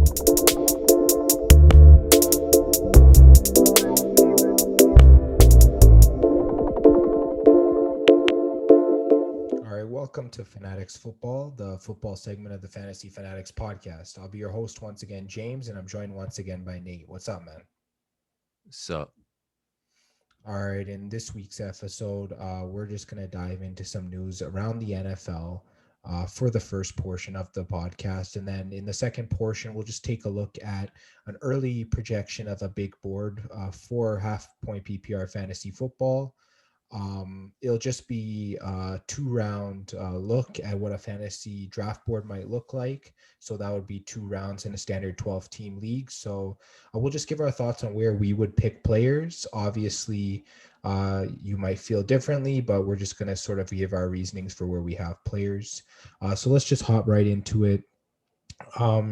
All right, welcome to Fanatics Football, the football segment of the Fantasy Fanatics Podcast. I'll be your host once again, James, and I'm joined once again by Nate. What's up, man? So, All right, in this week's episode, we're just going to dive into some news around the NFL for the first portion of the podcast. And then in the second portion, we'll just take a look at an early projection of a big board for half point PPR fantasy football. It'll just be a 2 round look at what a fantasy draft board might look like. So that would be 2 rounds in a standard 12 team league. So we'll just give our thoughts on where we would pick players. Obviously, you might feel differently, but we're just going to sort of give our reasonings for where we have players. So let's just hop right into it.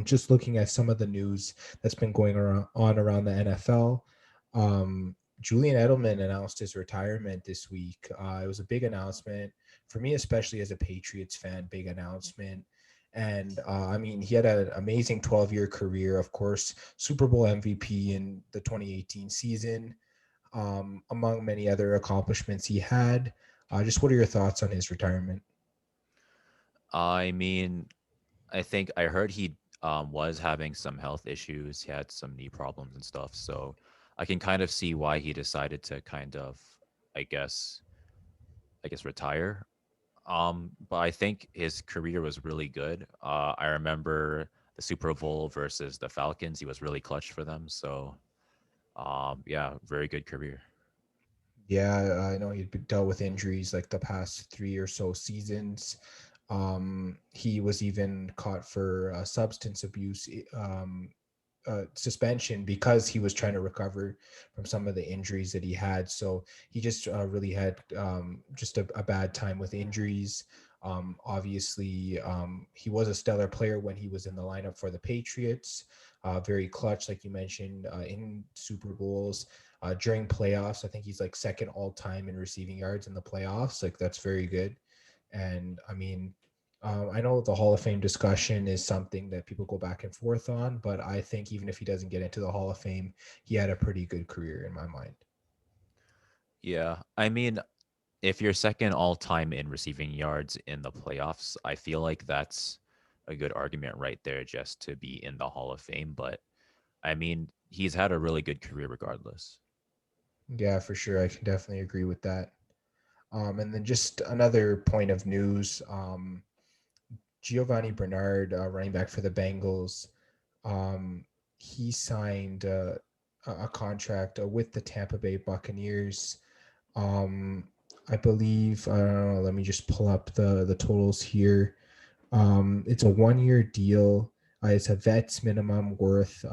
Just looking at some of the news that's been going around the NFL. Julian Edelman announced his retirement this week. It was a big announcement for me, especially as a Patriots fan, big announcement. And I mean, he had an amazing 12-year career, of course, Super Bowl MVP in the 2018 season, among many other accomplishments he had. Just what are your thoughts on his retirement? I mean, I think I heard he was having some health issues. He had some knee problems and stuff. So I can kind of see why he decided to kind of, I guess, retire. But I think his career was really good. I remember the Super Bowl versus the Falcons. He was really clutch for them. So, yeah, very good career. Yeah, I know he'd dealt with injuries like the past 3 or so seasons. He was even caught for substance abuse suspension because he was trying to recover from some of the injuries that he had. So he just really had just a bad time with injuries. Obviously, he was a stellar player when he was in the lineup for the Patriots. Very clutch, like you mentioned, in Super Bowls. During playoffs, I think he's like second all time in receiving yards in the playoffs. Like that's very good. And I mean, I know the Hall of Fame discussion is something that people go back and forth on, but I think even if he doesn't get into the Hall of Fame, he had a pretty good career in my mind. Yeah. I mean, if you're second all time in receiving yards in the playoffs, I feel like that's a good argument right there just to be in the Hall of Fame. But I mean, he's had a really good career regardless. Yeah, for sure. I can definitely agree with that. And then just another point of news, Giovanni Bernard, running back for the Bengals, um, he signed a contract with the Tampa Bay Buccaneers. Um, I believe, I don't know, let me just pull up the totals here. It's a 1 year deal. It's a vet's minimum worth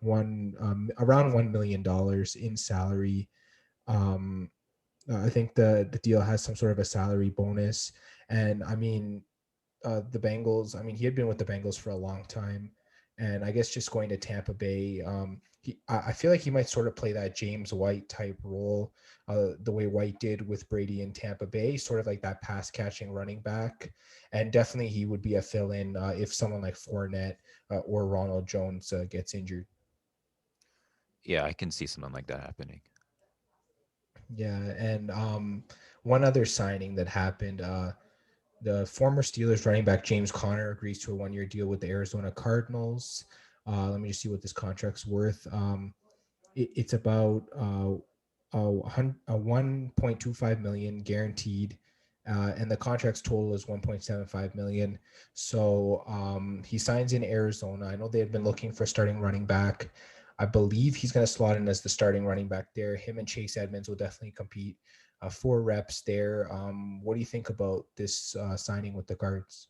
one around $1 million in salary. Um, I think the deal has some sort of a salary bonus, and I mean the Bengals. I mean, he had been with the Bengals for a long time, and I guess just going to Tampa Bay, I feel like he might sort of play that James White type role, the way White did with Brady in Tampa Bay, sort of like that pass catching running back, and definitely he would be a fill in if someone like Fournette or Ronald Jones gets injured. Yeah, I can see something like that happening. Yeah, and one other signing that happened. The former Steelers running back James Conner agrees to a 1 year deal with the Arizona Cardinals. Let me just see what this contract's worth. It's about 1.25 million guaranteed, and the contract's total is 1.75 million. So he signs in Arizona. I know they had been looking for starting running back. I believe he's going to slot in as the starting running back there. Him and Chase Edmonds will definitely compete for reps there. What do you think about this signing with the Cards?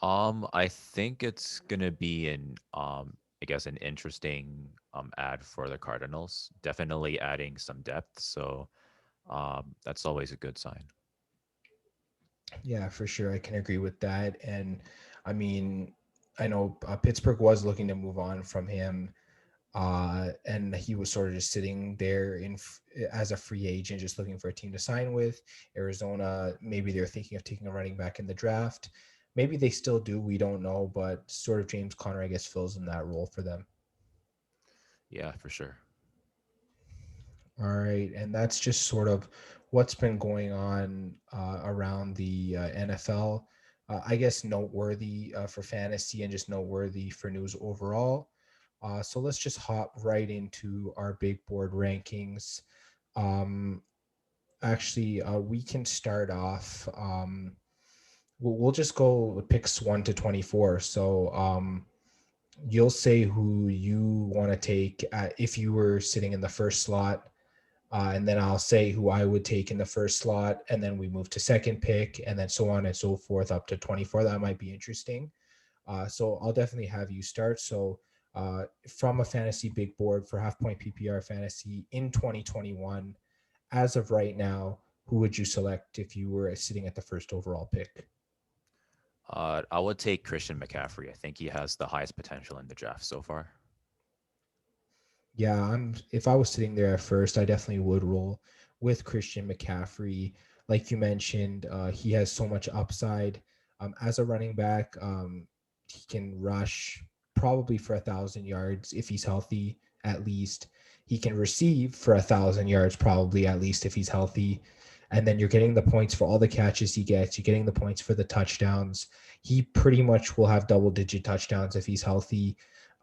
I think it's gonna be I guess an interesting ad for the Cardinals. Definitely adding some depth, so that's always a good sign. Yeah, for sure. I can agree with that. And I mean, I know Pittsburgh was looking to move on from him, and he was sort of just sitting there as a free agent, just looking for a team to sign with. Arizona, maybe they're thinking of taking a running back in the draft. Maybe they still do. We don't know, but sort of James Conner, I guess, fills in that role for them. Yeah, for sure. All right, and that's just sort of what's been going on around the NFL. I guess noteworthy for fantasy and just noteworthy for news overall. So let's just hop right into our big board rankings. Um, Actually, we can start off. We'll just go picks 1 to 24. So you'll say who you want to take if you were sitting in the first slot, and then I'll say who I would take in the first slot, and then we move to second pick, and then so on and so forth up to 24. That might be interesting. So I'll definitely have you start. So from a fantasy big board for half point PPR fantasy in 2021, as of right now, who would you select if you were sitting at the first overall pick? I would take Christian McCaffrey. I think he has the highest potential in the draft so far. Yeah, I'm. If I was sitting there at first, I definitely would roll with Christian McCaffrey. Like you mentioned, he has so much upside as a running back. He can rush probably for 1,000 yards if he's healthy, at least. He can receive for 1,000 yards probably at least if he's healthy. And then you're getting the points for all the catches he gets. You're getting the points for the touchdowns. He pretty much will have double-digit touchdowns if he's healthy.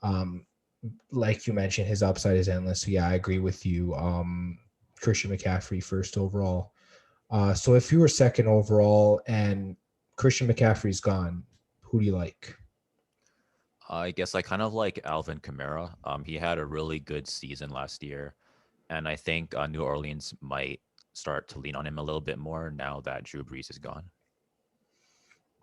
Um, like you mentioned, his upside is endless. So yeah, I agree with you. Christian McCaffrey first overall. So if you were second overall and Christian McCaffrey's gone, who do you like? I guess I kind of like Alvin Kamara. He had a really good season last year, and I think New Orleans might start to lean on him a little bit more now that Drew Brees is gone.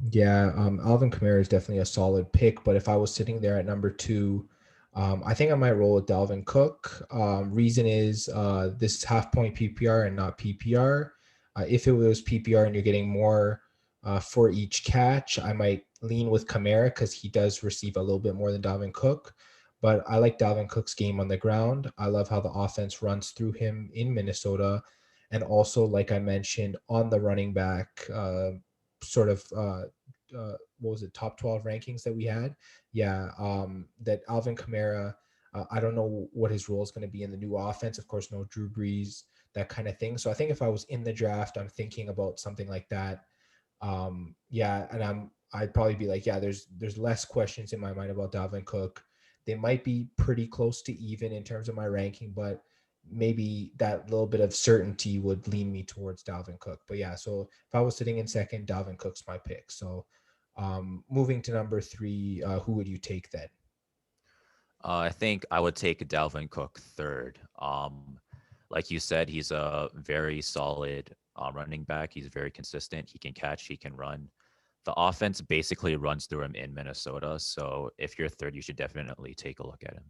Yeah, Alvin Kamara is definitely a solid pick, but if I was sitting there at number two, I think I might roll with Dalvin Cook. Reason is this is half point PPR and not PPR. If it was PPR and you're getting more for each catch, I might lean with Kamara because he does receive a little bit more than Dalvin Cook. But I like Dalvin Cook's game on the ground. I love how the offense runs through him in Minnesota. And also, like I mentioned, on the running back, sort of what was it, top 12 rankings that we had? Yeah, that Alvin Kamara. I don't know what his role is going to be in the new offense. Of course, no Drew Brees, that kind of thing. So I think if I was in the draft, I'm thinking about something like that. Yeah, and I'd probably be like, yeah, there's less questions in my mind about Dalvin Cook. They might be pretty close to even in terms of my ranking, but maybe that little bit of certainty would lean me towards Dalvin Cook. But yeah, so if I was sitting in second, Dalvin Cook's my pick. So moving to number three, who would you take then? I think I would take Dalvin Cook third. Like you said, he's a very solid running back. He's very consistent. He can catch, he can run. The offense basically runs through him in Minnesota. So if you're third, you should definitely take a look at him.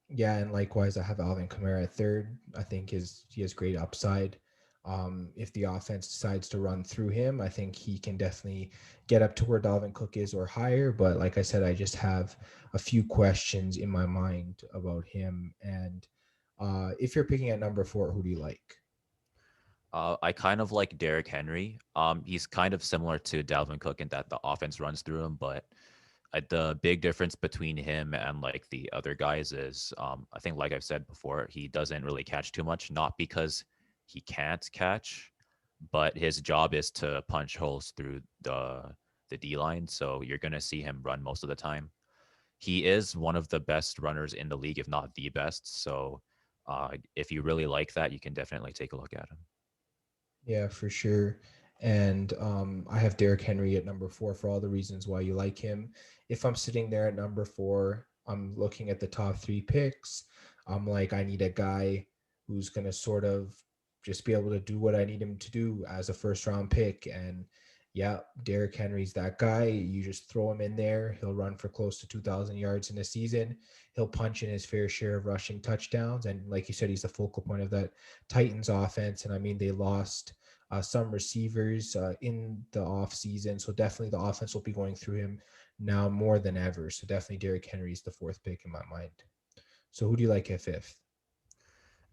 Yeah, and likewise, I have Alvin Kamara at third. I think he has great upside. If the offense decides to run through him, I think he can definitely get up to where Dalvin Cook is or higher. But like I said, I just have a few questions in my mind about him. And if you're picking at number four, who do you like? I kind of like Derrick Henry. He's kind of similar to Dalvin Cook in that the offense runs through him, but the big difference between him and like the other guys is, I think, like I've said before, he doesn't really catch too much, not because he can't catch, but his job is to punch holes through the D line. So you're gonna see him run most of the time. He is one of the best runners in the league, if not the best. So if you really like that, you can definitely take a look at him. Yeah, for sure. And I have Derrick Henry at number four for all the reasons why you like him. If I'm sitting there at number four, I'm looking at the top three picks. I'm like, I need a guy who's going to sort of just be able to do what I need him to do as a first round pick. And yeah, Derrick Henry's that guy. You just throw him in there. He'll run for close to 2,000 yards in a season. He'll punch in his fair share of rushing touchdowns. And like you said, he's the focal point of that Titans offense. And I mean, they lost some receivers in the off season. So definitely the offense will be going through him now more than ever. So definitely Derrick Henry is the fourth pick in my mind. So who do you like at fifth?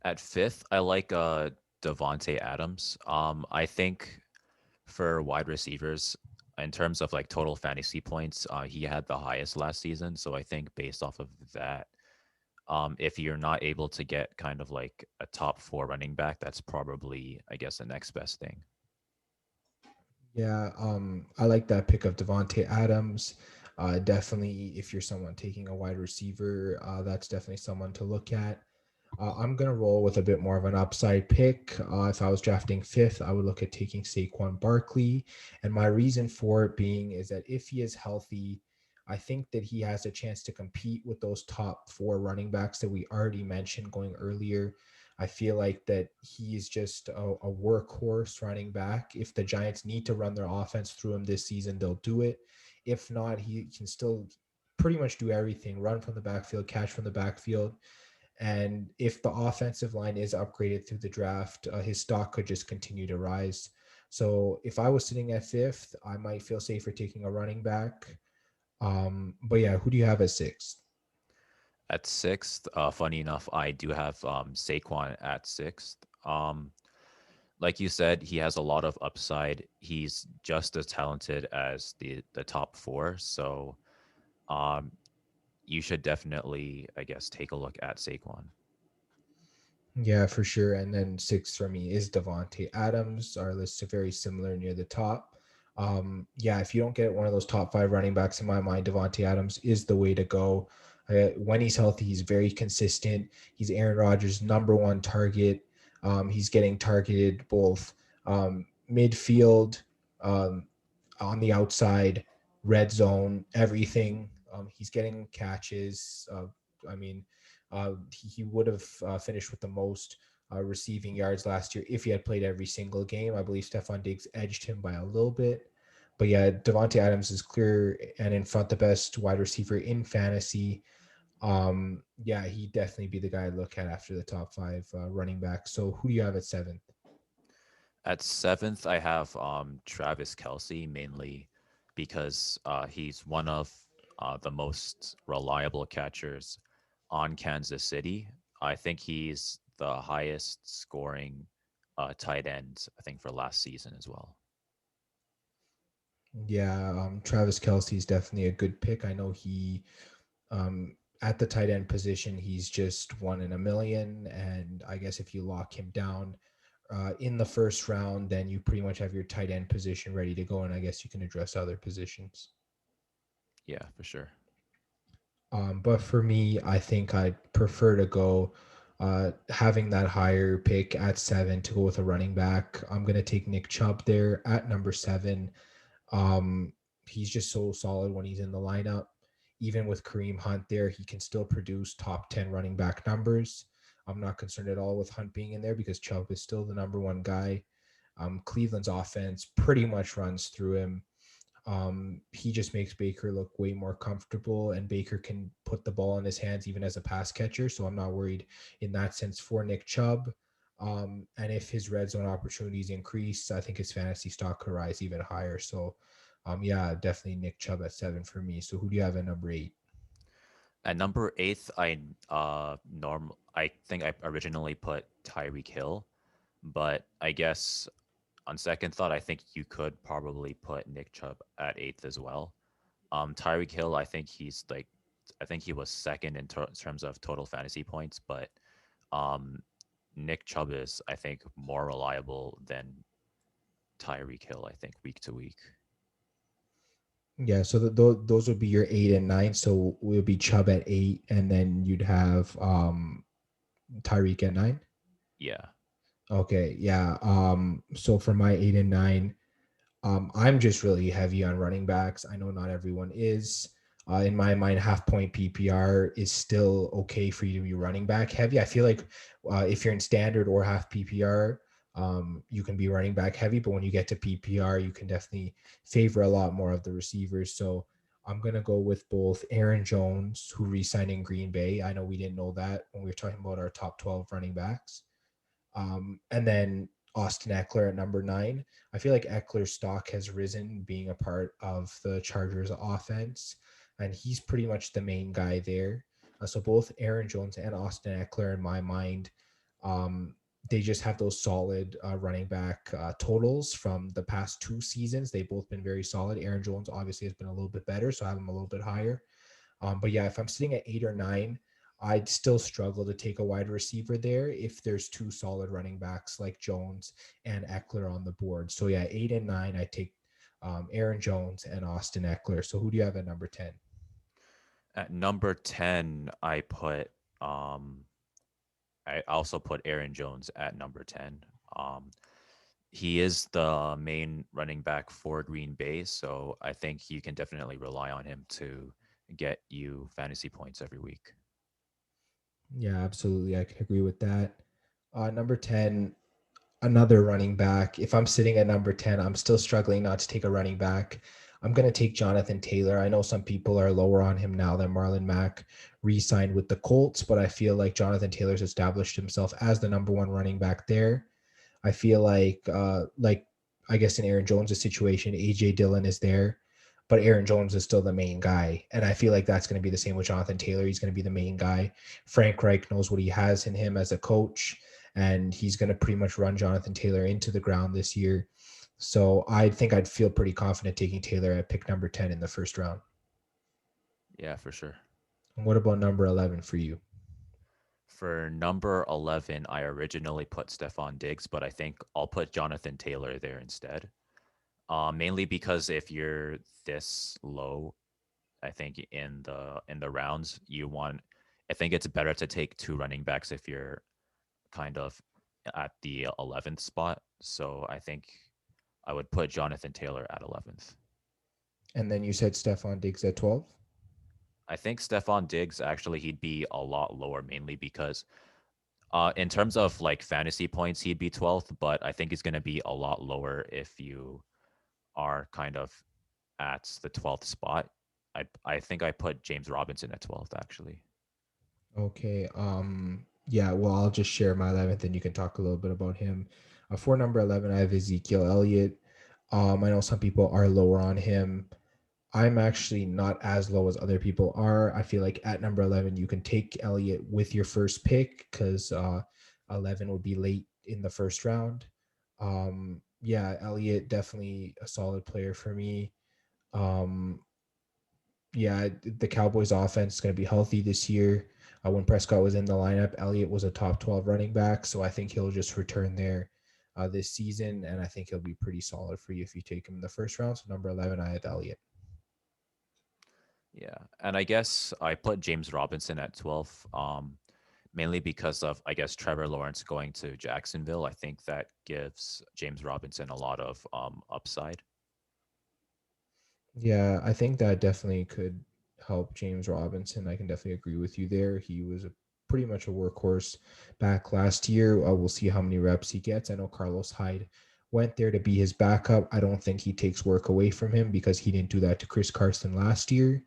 At fifth, I like Devonte Adams. I think for wide receivers, in terms of like total fantasy points, he had the highest last season. So I think based off of that, if you're not able to get kind of like a top four running back, that's probably, I guess, the next best thing. Yeah, I like that pick of Devonte Adams. Definitely, if you're someone taking a wide receiver, that's definitely someone to look at. I'm gonna roll with a bit more of an upside pick. If I was drafting fifth, I would look at taking Saquon Barkley, and my reason for it being is that if he is healthy, I think that he has a chance to compete with those top four running backs that we already mentioned going earlier. I feel like that he is just a workhorse running back. If the Giants need to run their offense through him this season, they'll do it. If not, he can still pretty much do everything: run from the backfield, catch from the backfield. And if the offensive line is upgraded through the draft, his stock could just continue to rise. So if I was sitting at fifth, I might feel safer taking a running back. But yeah, who do you have at sixth? At sixth, funny enough, I do have Saquon at sixth. Like you said, he has a lot of upside. He's just as talented as the top four. So um, you should definitely, I guess, take a look at Saquon. Yeah, for sure. And then six for me is Devonte Adams. Our lists are very similar near the top. Yeah, if you don't get one of those top five running backs in my mind, Devonte Adams is the way to go. When he's healthy, he's very consistent. He's Aaron Rodgers' number one target. He's getting targeted both midfield, um, on the outside, red zone, everything. He's getting catches. I mean, he would have finished with the most receiving yards last year if he had played every single game. I believe Stephon Diggs edged him by a little bit. But yeah, Devonte Adams is clear and in front the best wide receiver in fantasy. Yeah, he'd definitely be the guy I'd look at after the top five running backs. So who do you have at seventh? At seventh, I have Travis Kelsey, mainly because he's one of the most reliable catchers on Kansas City. I think he's the highest scoring tight end, I think, for last season as well. Yeah, Travis Kelsey is definitely a good pick. I know he at the tight end position, he's just one in a million. And I guess if you lock him down in the first round, then you pretty much have your tight end position ready to go. And I guess you can address other positions. Yeah, for sure. But for me, I think I'd prefer to go having that higher pick at seven to go with a running back. I'm going to take Nick Chubb there at number seven. Um, he's just so solid when he's in the lineup. Even with Kareem Hunt there, he can still produce top 10 running back numbers. I'm not concerned at all with Hunt being in there because Chubb is still the number one guy. Cleveland's offense pretty much runs through him. He just makes Baker look way more comfortable, and Baker can put the ball in his hands even as a pass catcher. So I'm not worried in that sense for Nick Chubb. And if his red zone opportunities increase, I think his fantasy stock could rise even higher. So, yeah, definitely Nick Chubb at seven for me. So who do you have at number eight? At number eighth, I think I originally put Tyreek Hill, but I guess on second thought, I think you could probably put Nick Chubb at eighth as well. Tyreek Hill, I think he was second in terms of total fantasy points, but um, Nick Chubb is, I think, more reliable than Tyreek Hill. I think week to week. Yeah, so those would be your eight and nine. So we'll be Chubb at eight, and then you'd have Tyreek at nine. Yeah, Okay, yeah. So for my eight and nine, I'm just really heavy on running backs. I know not everyone is. In my mind, half point PPR is still okay for you to be running back heavy. I feel like if you're in standard or half PPR, you can be running back heavy. But when you get to PPR, you can definitely favor a lot more of the receivers. So I'm going to go with both Aaron Jones, who re signed in Green Bay. I know we didn't know that when we were talking about our top 12 running backs. And then Austin Eckler at number nine. I feel like Eckler's stock has risen being a part of the Chargers offense, and he's pretty much the main guy there. So both Aaron Jones and Austin Eckler, in my mind, um, they just have those solid running back totals from the past 2 seasons. They've both been very solid. Aaron Jones obviously has been a little bit better, so I have him a little bit higher. But yeah, if I'm sitting at 8 or 9, I'd still struggle to take a wide receiver there if there's two solid running backs like Jones and Eckler on the board. So yeah, 8 and 9, I take Aaron Jones and Austin Eckler. So who do you have at number 10? At number 10, um I also put Aaron Jones at number 10. Um he is the main running back for Green Bay, so I think you can definitely rely on him to get you fantasy points every week. Yeah, absolutely. I can agree with that. Number 10, another running back. If I'm sitting at number 10, I'm still struggling not to take a running back. I'm going to take Jonathan Taylor. I know some people are lower on him now that Marlon Mack re signed with the Colts, but I feel like Jonathan Taylor's established himself as the number one running back there. I feel like I guess in Aaron Jones' situation, AJ Dillon is there, but Aaron Jones is still the main guy, and I feel like that's going to be the same with Jonathan Taylor. He's going to be the main guy. Frank Reich knows what he has in him as a coach, and he's going to pretty much run Jonathan Taylor into the ground this year. So I think I'd feel pretty confident taking Taylor at pick number 10 in the first round. Yeah, for sure. And what about number 11 for you? For number 11, I originally put Stephon Diggs, but I think I'll put Jonathan Taylor there instead. Mainly because if you're this low, I think in the rounds, I think it's better to take two running backs if you're kind of at the 11th spot. So I think I would put Jonathan Taylor at 11th. And then you said Stephon Diggs at 12? I think Stephon Diggs actually he'd be a lot lower mainly because in terms of like fantasy points he'd be 12th, but I think he's going to be a lot lower if you are kind of at the 12th spot. I think I put James Robinson at 12th actually. Okay. Yeah, well, I'll just share my 11th and you can talk a little bit about him. For number 11, I have Ezekiel Elliott. I know some people are lower on him. I'm actually not as low as other people are. I feel like at number 11, you can take Elliott with your first pick because 11 would be late in the first round. Yeah, Elliott definitely a solid player for me. Um, yeah, the Cowboys offense is going to be healthy this year. When Prescott was in the lineup, Elliott was a top 12 running back. So I think he'll just return there this season. And I think he'll be pretty solid for you if you take him in the first round. So number 11, I have Elliott. Yeah. And I guess I put James Robinson at 12 mainly because of I guess Trevor Lawrence going to Jacksonville. I think that gives James Robinson a lot of upside. Yeah, I think that definitely could help James Robinson. I can definitely agree with you there. He was pretty much a workhorse back last year. We'll see how many reps he gets. I know Carlos Hyde went there to be his backup. I don't think he takes work away from him because he didn't do that to Chris Carson last year.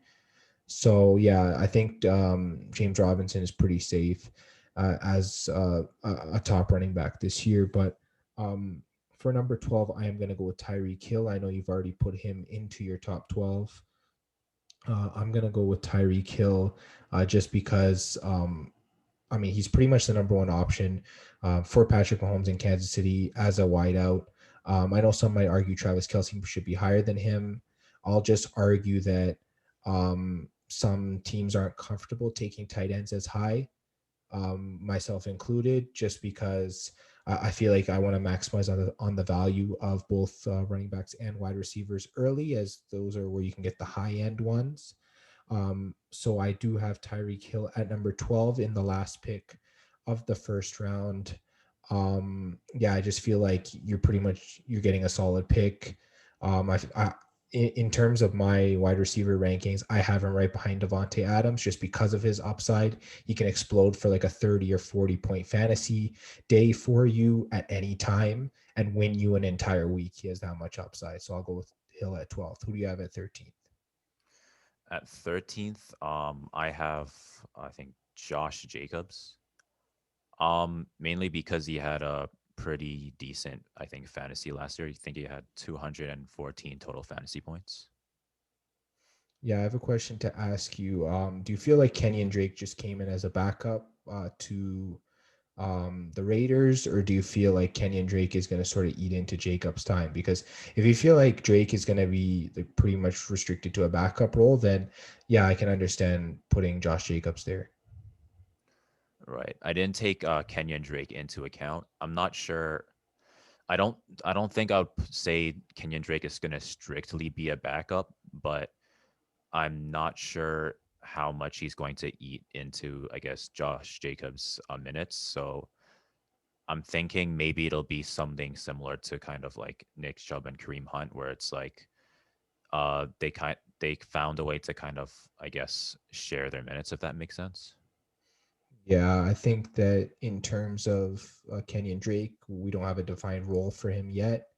So yeah, I think James Robinson is pretty safe as a top running back this year. But um, for number 12, I am going to go with Tyreek Hill. I know you've already put him into your top 12. I'm going to go with Tyreek Hill just because, I mean, he's pretty much the number one option for Patrick Mahomes in Kansas City as a wideout. I know some might argue Travis Kelsey should be higher than him. I'll just argue that some teams aren't comfortable taking tight ends as high, myself included, just because I feel like I want to maximize on the value of both running backs and wide receivers early, as those are where you can get the high end ones. So I do have Tyreek Hill at number 12 in the last pick of the first round. Yeah, I just feel like you're getting a solid pick. In terms of my wide receiver rankings, I have him right behind Devontae Adams just because of his upside. He can explode for like a 30 or 40 point fantasy day for you at any time and win you an entire week. He has that much upside. So I'll go with Hill at 12th. Who do you have at 13th? At 13th, I have I think Josh Jacobs. Mainly because he had a pretty decent, I think, fantasy last year. I think he had 214 total fantasy points. Yeah, I have a question to ask you. Do you feel like Kenyon Drake just came in as a backup to the Raiders, or do you feel like Kenyon Drake is going to sort of eat into Jacobs' time? Because if you feel like Drake is going to be like pretty much restricted to a backup role, then yeah, I can understand putting Josh Jacobs there. Right. I didn't take Kenyon Drake into account. I'm not sure. I don't. I don't think I would say Kenyon Drake is going to strictly be a backup, but I'm not sure how much he's going to eat into, I guess, Josh Jacobs' minutes. So I'm thinking maybe it'll be something similar to kind of like Nick Chubb and Kareem Hunt, where it's like they found a way to kind of, I guess, share their minutes, if that makes sense. Yeah, I think that in terms of Kenyon Drake, we don't have a defined role for him yet.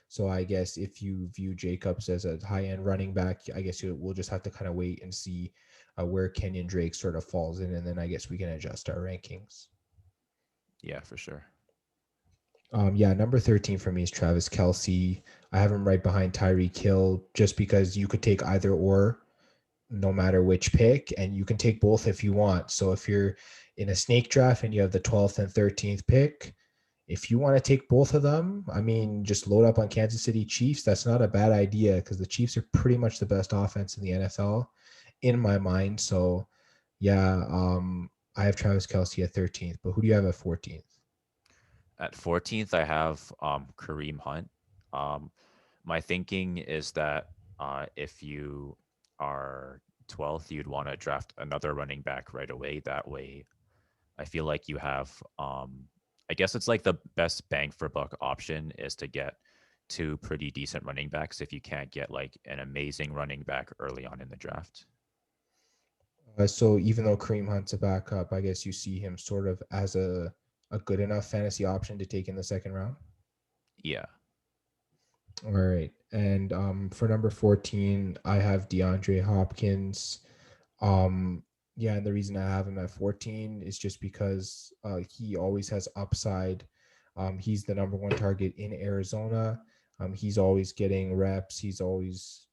So I guess if you view Jacobs as a high end running back, I guess we'll just have to kind of wait and see where Kenyon Drake sort of falls in, and then I guess we can adjust our rankings. Yeah, for sure. Yeah, number 13 for me is Travis Kelsey. I have him right behind Tyreek Hill just because you could take either or no matter which pick, and you can take both if you want. So if you're in a snake draft and you have the 12th and 13th pick, if you want to take both of them, I mean, just load up on Kansas City Chiefs. That's not a bad idea because the Chiefs are pretty much the best offense in the NFL in my mind. So yeah, I have Travis Kelsey at 13th, but who do you have at 14th? At 14th, I have Kareem Hunt. Um, my thinking is that if you are 12th, you'd want to draft another running back right away. That way, I feel like you have, I guess it's like the best bang for buck option is to get two pretty decent running backs if you can't get like an amazing running back early on in the draft. So even though Kareem Hunt's a backup, I guess you see him sort of as a good enough fantasy option to take in the second round. Yeah. All right. And for number 14, I have DeAndre Hopkins. Yeah, and the reason I have him at 14 is just because he always has upside. He's the number one target in Arizona. He's always getting reps. He's always,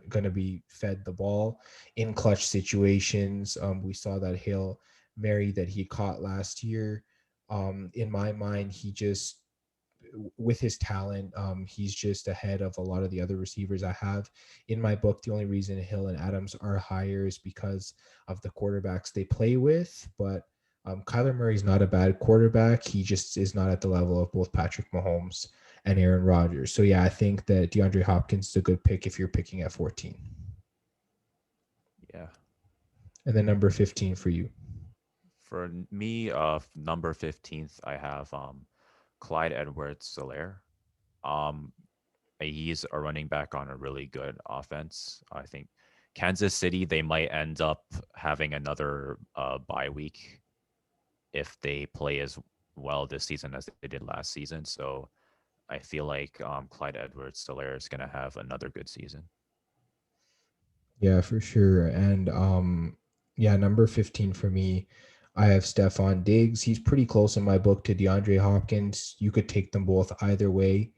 gonna be fed the ball in clutch situations. We saw that Hail Mary that he caught last year. In my mind, he just with his talent, he's just ahead of a lot of the other receivers I have in my book. The only reason Hill and Adams are higher is because of the quarterbacks they play with. But Kyler Murray's not a bad quarterback. He just is not at the level of both Patrick Mahomes and Aaron Rodgers. So yeah, I think that DeAndre Hopkins is a good pick if you're picking at 14. Yeah. And then number 15 for you. For me, number 15th, I have Clyde Edwards-Helaire. Um, he's a running back on a really good offense. I think Kansas City, they might end up having another bye week if they play as well this season as they did last season. So I feel like Clyde Edwards-Helaire is going to have another good season. Yeah, for sure. And yeah, number 15 for me, I have Stefan Diggs. He's pretty close in my book to DeAndre Hopkins. You could take them both either way.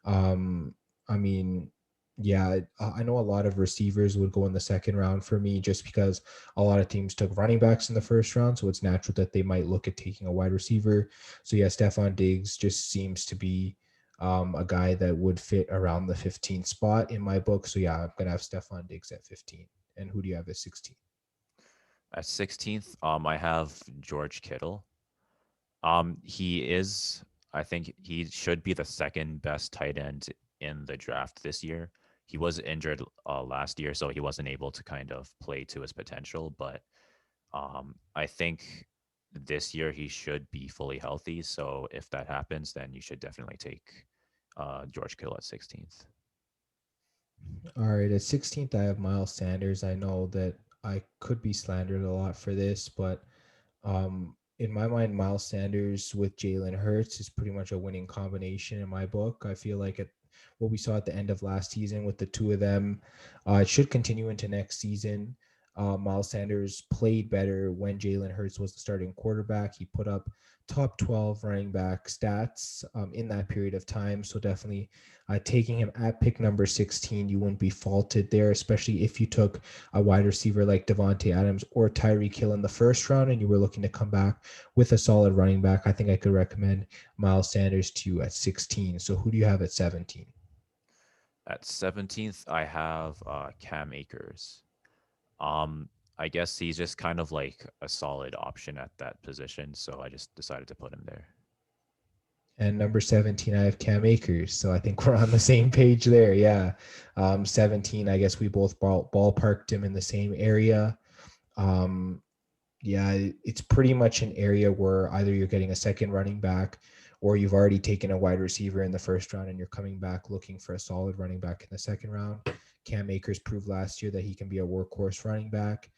Um, I mean, yeah, I know a lot of receivers would go in the second round for me just because a lot of teams took running backs in the first round. So it's natural that they might look at taking a wide receiver. So yeah, Stefan Diggs just seems to be a guy that would fit around the 15th spot in my book. So yeah, I'm going to have Stefan Diggs at 15. And who do you have at 16? At 16th, I have George Kittle. He is, I think he should be the second best tight end in the draft this year. He was injured last year, so he wasn't able to kind of play to his potential. But I think this year he should be fully healthy. So if that happens, then you should definitely take George Kittle at 16th. All right, at 16th, I have Miles Sanders. I know that I could be slandered a lot for this, but in my mind, Miles Sanders with Jalen Hurts is pretty much a winning combination in my book. I feel like what we saw at the end of last season with the two of them, it should continue into next season. Miles Sanders played better when Jalen Hurts was the starting quarterback. He put up top 12 running back stats in that period of time. So definitely taking him at pick number 16, you wouldn't be faulted there, especially if you took a wide receiver like Devontae Adams or Tyreek Hill in the first round and you were looking to come back with a solid running back. I think I could recommend Miles Sanders to you at 16. So who do you have at 17? At 17th, I have Cam Akers. Um, I guess he's just kind of like a solid option at that position, so I just decided to put him there. And number 17, I have Cam Akers. So I think we're on the same page there. Yeah. 17, I guess we both ballparked him in the same area. Um, yeah, it's pretty much an area where either you're getting a second running back or you've already taken a wide receiver in the first round and you're coming back looking for a solid running back in the second round. Cam Akers proved last year that he can be a workhorse running back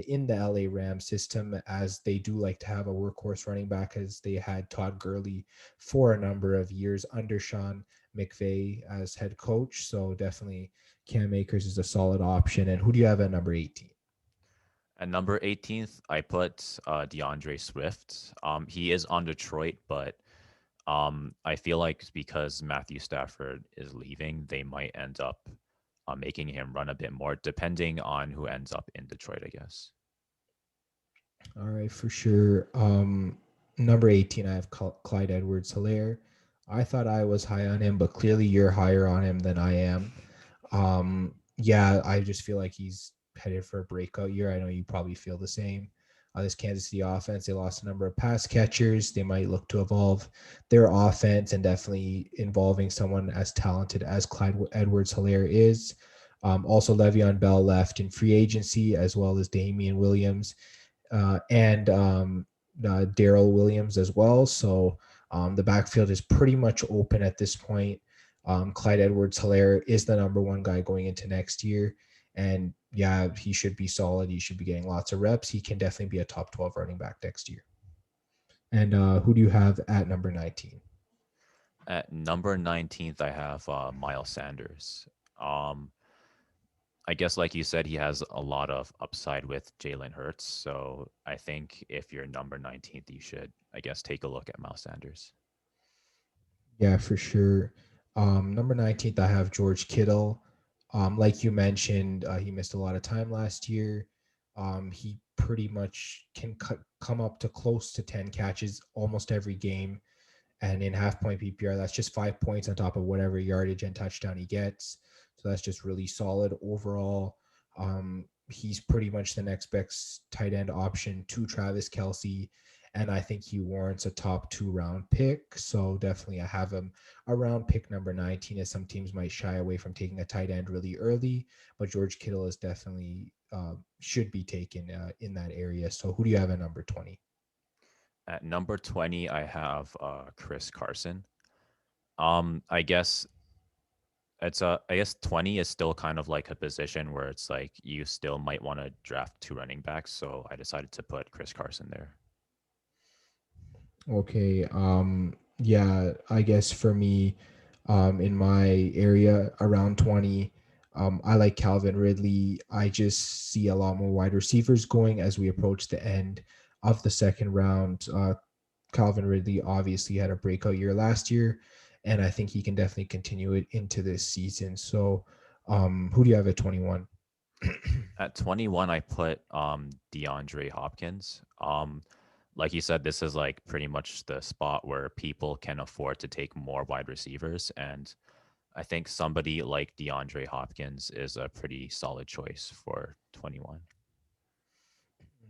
in the LA Rams system, as they do like to have a workhorse running back, as they had Todd Gurley for a number of years under Sean McVay as head coach. So definitely Cam Akers is a solid option. And who do you have at number 18? At number 18th, I put DeAndre Swift. He is on Detroit, but I feel like because Matthew Stafford is leaving, they might end up making him run a bit more, depending on who ends up in Detroit, I guess. All right, for sure. Number 18, I have Clyde Edwards-Helaire. I thought I was high on him, but clearly you're higher on him than I am. Yeah, I just feel like he's headed for a breakout year. I know you probably feel the same. This Kansas City offense, they lost a number of pass catchers. They might look to evolve their offense, and definitely involving someone as talented as Clyde Edwards-Helaire is. Also, Le'Veon Bell left in free agency, as well as Damian Williams and Daryl Williams as well. So the backfield is pretty much open at this point. Clyde Edwards-Helaire is the number one guy going into next year. And yeah, he should be solid. He should be getting lots of reps. He can definitely be a top 12 running back next year. And who do you have at number 19? At number 19th, I have Miles Sanders. Um, I guess, like you said, he has a lot of upside with Jalen Hurts. So I think if you're number 19th, you should, I guess, take a look at Miles Sanders. Yeah, for sure. Number 19th, I have George Kittle. Like you mentioned, he missed a lot of time last year. He pretty much can come up to close to 10 catches almost every game. And in half point PPR, that's just 5 points on top of whatever yardage and touchdown he gets. So that's just really solid overall. He's pretty much the next best tight end option to Travis Kelce. And I think he warrants a top 2 round pick. So definitely I have him around pick number 19, as some teams might shy away from taking a tight end really early. But George Kittle is definitely should be taken in that area. So who do you have at number 20? At number 20, I have Chris Carson. I guess I guess 20 is still kind of like a position where it's like you still might want to draft two running backs. So I decided to put Chris Carson there. Okay. Yeah, I guess for me, in my area around 20, I like Calvin Ridley. I just see a lot more wide receivers going as we approach the end of the second round. Calvin Ridley obviously had a breakout year last year, and I think he can definitely continue it into this season. So, who do you have at 21? At 21, I put DeAndre Hopkins. Like you said, this is like pretty much the spot where people can afford to take more wide receivers. And I think somebody like DeAndre Hopkins is a pretty solid choice for 21.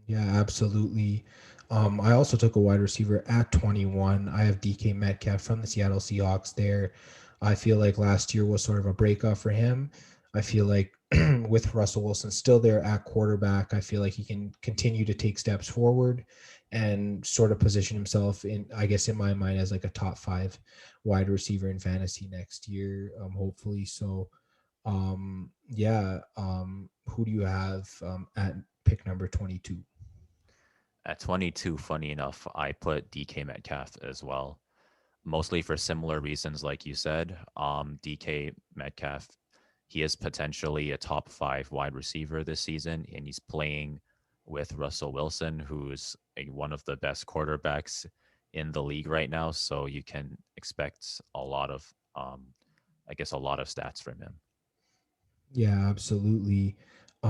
Yeah, absolutely. I also took a wide receiver at 21. I have DK Metcalf from the Seattle Seahawks there. I feel like last year was sort of a breakout for him. I feel like with Russell Wilson still there at quarterback, I feel like he can continue to take steps forward and sort of position himself in, I guess, in my mind, as like a top 5 wide receiver in fantasy next year, hopefully. So, yeah, who do you have at pick number 22? At 22, funny enough, I put DK Metcalf as well, mostly for similar reasons, like you said. DK Metcalf, he is potentially a top 5 wide receiver this season, and he's playing with Russell Wilson, who's one of the best quarterbacks in the league right now. So you can expect a lot of stats from him. Yeah, absolutely.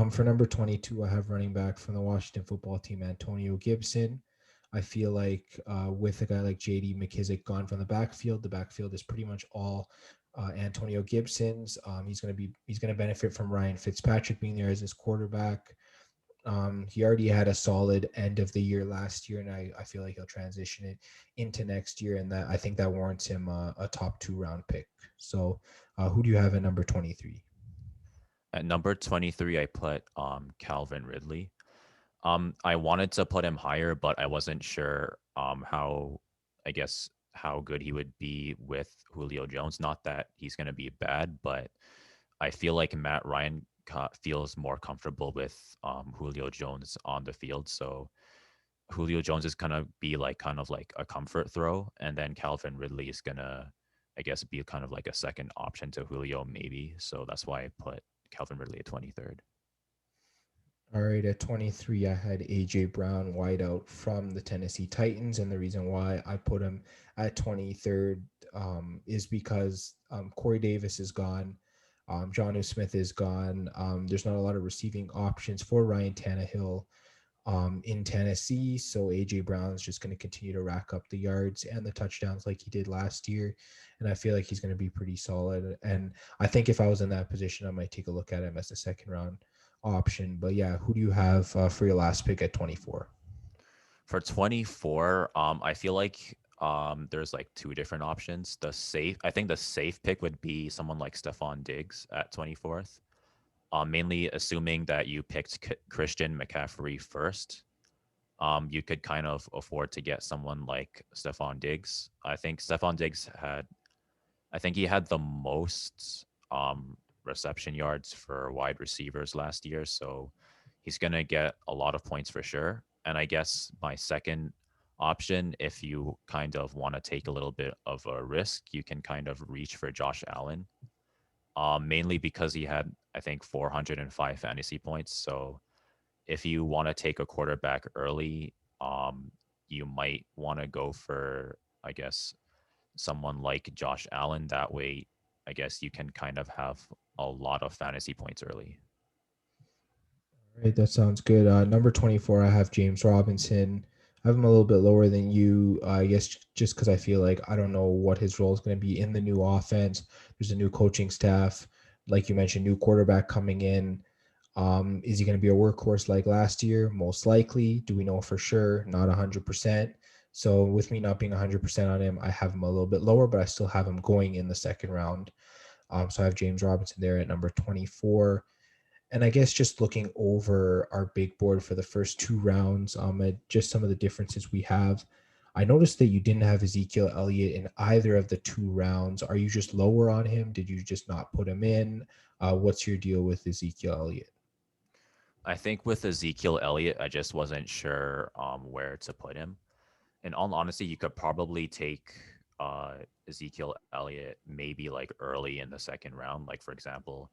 For number 22, I have running back from the Washington football team, Antonio Gibson. I feel like with a guy like J.D. McKissick gone from the backfield is pretty much all Antonio Gibson's. He's gonna benefit from Ryan Fitzpatrick being there as his quarterback. He already had a solid end of the year last year, and I feel like he'll transition it into next year, and that I think that warrants him a top 2 round pick. So, who do you have at number 23? At number 23, I put Calvin Ridley. I wanted to put him higher, but I wasn't sure I guess how good he would be with Julio Jones. Not that he's going to be bad, but I feel like Matt Ryan feels more comfortable with Julio Jones on the field. So Julio Jones is gonna be like kind of like a comfort throw, and then Calvin Ridley is gonna, I guess, be kind of like a second option to Julio maybe. So that's why I put Calvin Ridley at 23rd. All right, at 23, I had AJ Brown wideout from the Tennessee Titans, and the reason why I put him at 23rd is because Corey Davis is gone, Jonnu Smith is gone. There's not a lot of receiving options for Ryan Tannehill in Tennessee, so AJ Brown is just going to continue to rack up the yards and the touchdowns like he did last year, and I feel like he's going to be pretty solid. And I think if I was in that position, I might take a look at him as a second round option. But yeah, who do you have for your last pick at 24? For 24, I feel like there's like two different options. I think the safe pick would be someone like Stephon Diggs at 24th. Mainly assuming that you picked Christian McCaffrey first. You could kind of afford to get someone like Stephon Diggs. I think he had the most reception yards for wide receivers last year, so he's gonna get a lot of points for sure. And I guess my second option, if you kind of want to take a little bit of a risk, you can kind of reach for Josh Allen, mainly because he had, I think, 405 fantasy points. So if you want to take a quarterback early, you might want to go for, I guess, someone like Josh Allen. That way, I guess you can kind of have a lot of fantasy points early. All right, that sounds good. Number 24, I have James Robinson. I have him a little bit lower than you, I guess, just because I feel like I don't know what his role is going to be in the new offense. There's a new coaching staff, like you mentioned, new quarterback coming in. Is he going to be a workhorse like last year? Most likely. Do we know for sure? Not 100%. So with me not being 100% on him, I have him a little bit lower, but I still have him going in the second round. So I have James Robinson there at number 24. And I guess just looking over our big board for the first 2 rounds, and just some of the differences we have, I noticed that you didn't have Ezekiel Elliott in either of the 2 rounds. Are you just lower on him? Did you just not put him in? What's your deal with Ezekiel Elliott? I think with Ezekiel Elliott, I just wasn't sure where to put him. In all honesty, you could probably take Ezekiel Elliott maybe like early in the second round. Like, for example,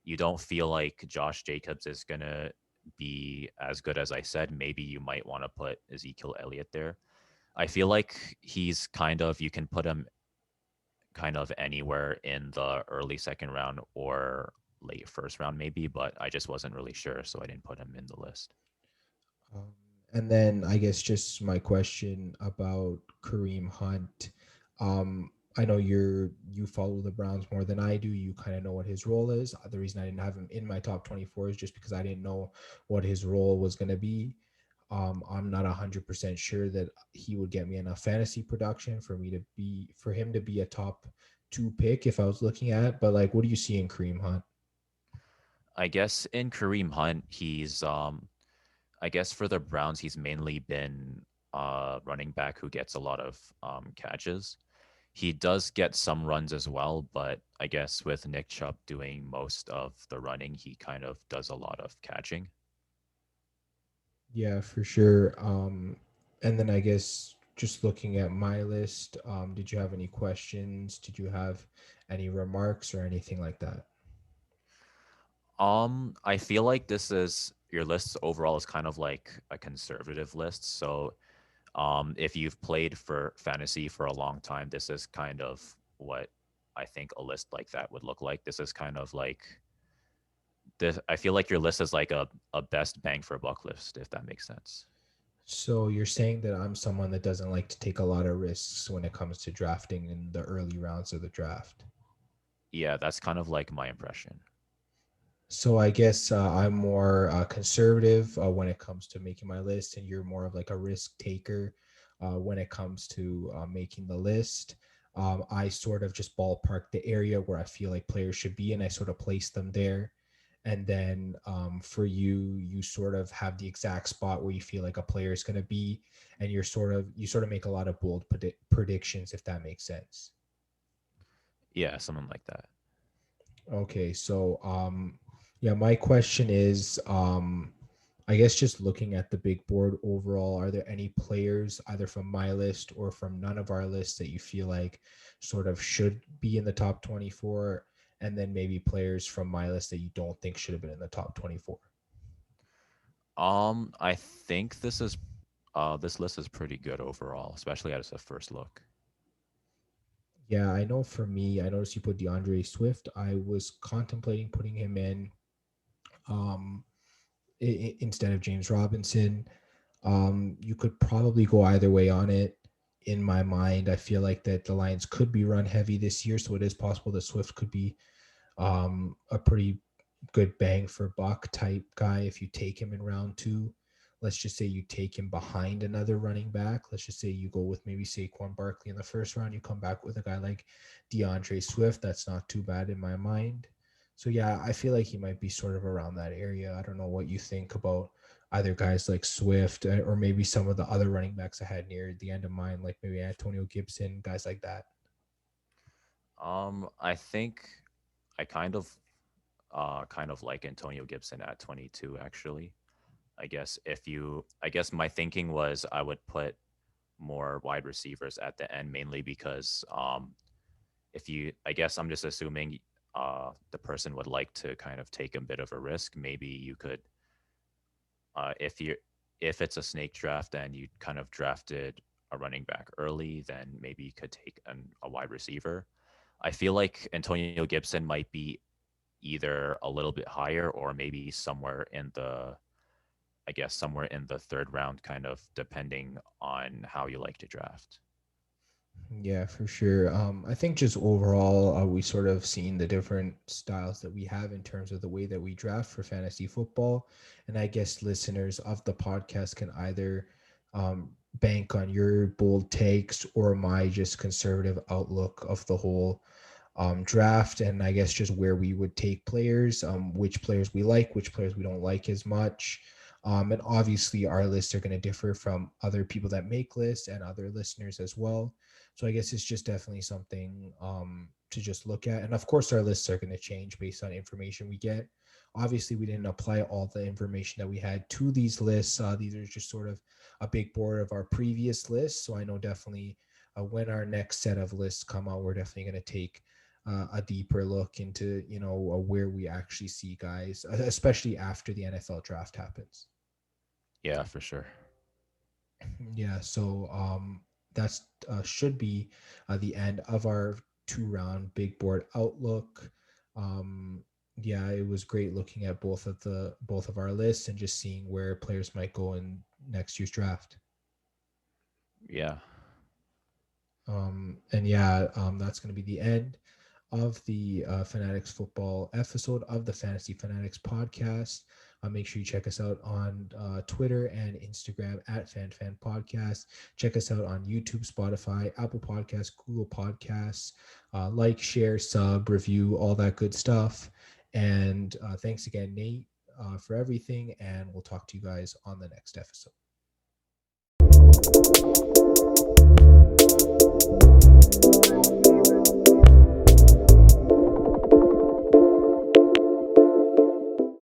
you don't feel like Josh Jacobs is going to be as good as I said. Maybe you might want to put Ezekiel Elliott there. I feel like he's kind of, you can put him kind of anywhere in the early second round or late first round, maybe, but I just wasn't really sure. So I didn't put him in the list. Um, and then I guess just my question about Kareem Hunt. I know you follow the Browns more than I do. You kind of know what his role is. The reason I didn't have him in my top 24 is just because I didn't know what his role was going to be. I'm not 100% sure that he would get me enough fantasy production for him to be a top 2 pick if I was looking at it. But like, what do you see in Kareem Hunt? I guess in Kareem Hunt, I guess for the Browns, he's mainly been running back who gets a lot of catches. He does get some runs as well, but I guess with Nick Chubb doing most of the running, he kind of does a lot of catching. Yeah, for sure. And then I guess just looking at my list, did you have any questions? Did you have any remarks or anything like that? I feel like this is your list overall is kind of like a conservative list. So, if you've played for fantasy for a long time, this is kind of what I think a list like that would look like. This is kind of like this. I feel like your list is like a best bang for buck list, if that makes sense. So you're saying that I'm someone that doesn't like to take a lot of risks when it comes to drafting in the early rounds of the draft. Yeah, that's kind of like my impression. So I guess I'm more conservative when it comes to making my list, and you're more of like a risk taker when it comes to making the list. I sort of just ballpark the area where I feel like players should be, and I sort of place them there. And then for you, you sort of have the exact spot where you feel like a player is going to be, and you sort of make a lot of bold predictions, if that makes sense. Yeah, something like that. Okay, so yeah, my question is, I guess just looking at the big board overall, are there any players either from my list or from none of our lists that you feel like sort of should be in the top 24, and then maybe players from my list that you don't think should have been in the top 24? I think this list is pretty good overall, especially as a first look. Yeah, I know for me, I noticed you put DeAndre Swift. I was contemplating putting him in um, instead of James Robinson. You could probably go either way on it. In my mind, I feel like that the Lions could be run heavy this year, so it is possible that Swift could be a pretty good bang for buck type guy if you take him in round two. Let's just say you take him behind another running back. Let's just say you go with maybe Saquon Barkley in the first round. You come back with a guy like DeAndre Swift. That's not too bad in my mind. So yeah, I feel like he might be sort of around that area. I don't know what you think about either guys like Swift or maybe some of the other running backs I had near the end of mine, like maybe Antonio Gibson, guys like that. I think I kind of like Antonio Gibson at 22 actually. I guess my thinking was I would put more wide receivers at the end mainly because if you I guess I'm just assuming the person would like to kind of take a bit of a risk. Maybe you could if you if it's a snake draft and you kind of drafted a running back early, then maybe you could take a wide receiver. I feel like Antonio Gibson might be either a little bit higher or maybe somewhere in the I guess somewhere in the third round, kind of depending on how you like to draft. Yeah, for sure. I think just overall, we sort of seen the different styles that we have in terms of the way that we draft for fantasy football. And I guess listeners of the podcast can either bank on your bold takes or my just conservative outlook of the whole draft. And I guess just where we would take players, which players we like, which players we don't like as much. And obviously, our lists are going to differ from other people that make lists and other listeners as well. So I guess it's just definitely something to just look at. And of course, our lists are going to change based on information we get. Obviously, we didn't apply all the information that we had to these lists. These are just sort of a big board of our previous lists. So I know definitely when our next set of lists come out, we're definitely going to take a deeper look into where we actually see guys, especially after the NFL draft happens. Yeah, for sure. Yeah, so that's should be the end of our 2 round big board outlook. Um, yeah, it was great looking at both of our lists and just seeing where players might go in next year's draft. Yeah. And yeah, that's going to be the end of the Fanatics football episode of the Fantasy Fanatics podcast. Make sure you check us out on Twitter and Instagram at FanFan Podcast. Check us out on YouTube, Spotify, Apple Podcasts, Google Podcasts. Like, share, sub, review, all that good stuff. And thanks again, Nate, for everything. And we'll talk to you guys on the next episode.